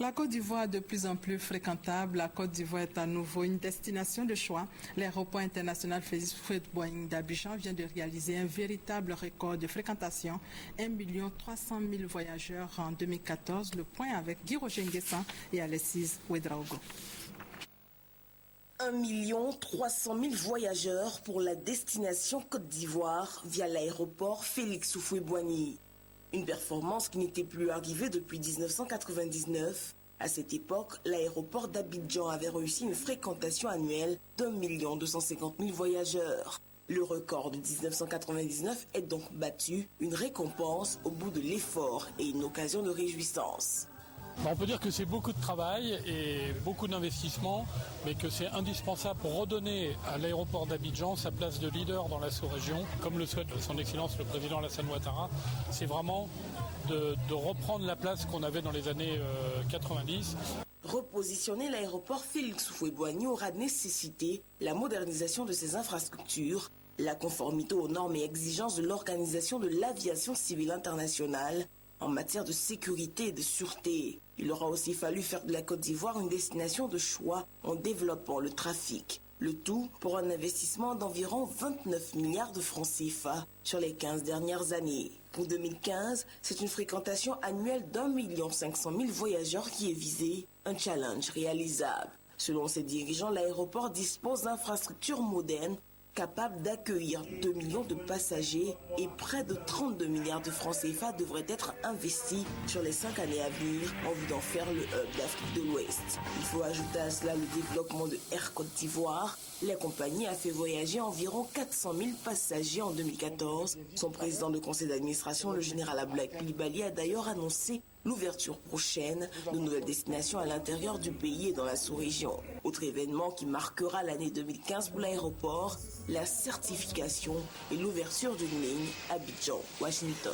La Côte d'Ivoire de plus en plus fréquentable, la Côte d'Ivoire est à nouveau une destination de choix. L'aéroport international Félix Houphouët-Boigny d'Abidjan vient de réaliser un véritable record de fréquentation. 1 300 000 voyageurs en 2014. Le point avec Guy Roger Nguessan et Alexis Ouedraogo. 1 300 000 voyageurs pour la destination Côte d'Ivoire via l'aéroport Félix Houphouët-Boigny. Une performance qui n'était plus arrivée depuis 1999. À cette époque, l'aéroport d'Abidjan avait réussi une fréquentation annuelle d'1 250 000 voyageurs. Le record de 1999 est donc battu, une récompense au bout de l'effort et une occasion de réjouissance. On peut dire que c'est beaucoup de travail et beaucoup d'investissement, mais que c'est indispensable pour redonner à l'aéroport d'Abidjan sa place de leader dans la sous-région, comme le souhaite son Excellence le Président Alassane Ouattara. C'est vraiment de reprendre la place qu'on avait dans les années 90. Repositionner l'aéroport Félix Houphouët-Boigny aura nécessité la modernisation de ses infrastructures, la conformité aux normes et exigences de l'Organisation de l'aviation civile internationale, en matière de sécurité et de sûreté. Il aura aussi fallu faire de la Côte d'Ivoire une destination de choix en développant le trafic. Le tout pour un investissement d'environ 29 milliards de francs CFA sur les 15 dernières années. Pour 2015, c'est une fréquentation annuelle d'1 500 000 voyageurs qui est visée, un challenge réalisable. Selon ses dirigeants, l'aéroport dispose d'infrastructures modernes capable d'accueillir 2 millions de passagers et près de 32 milliards de francs CFA devraient être investis sur les 5 années à venir en vue d'en faire le hub d'Afrique de l'Ouest. Il faut ajouter à cela le développement de Air Côte d'Ivoire. La compagnie a fait voyager environ 400 000 passagers en 2014. Son président de conseil d'administration, le général Abdoulaye Coulibaly, a d'ailleurs annoncé l'ouverture prochaine de nouvelles destinations à l'intérieur du pays et dans la sous-région. Autre événement qui marquera l'année 2015 pour l'aéroport, la certification et l'ouverture d'une ligne Abidjan-Washington.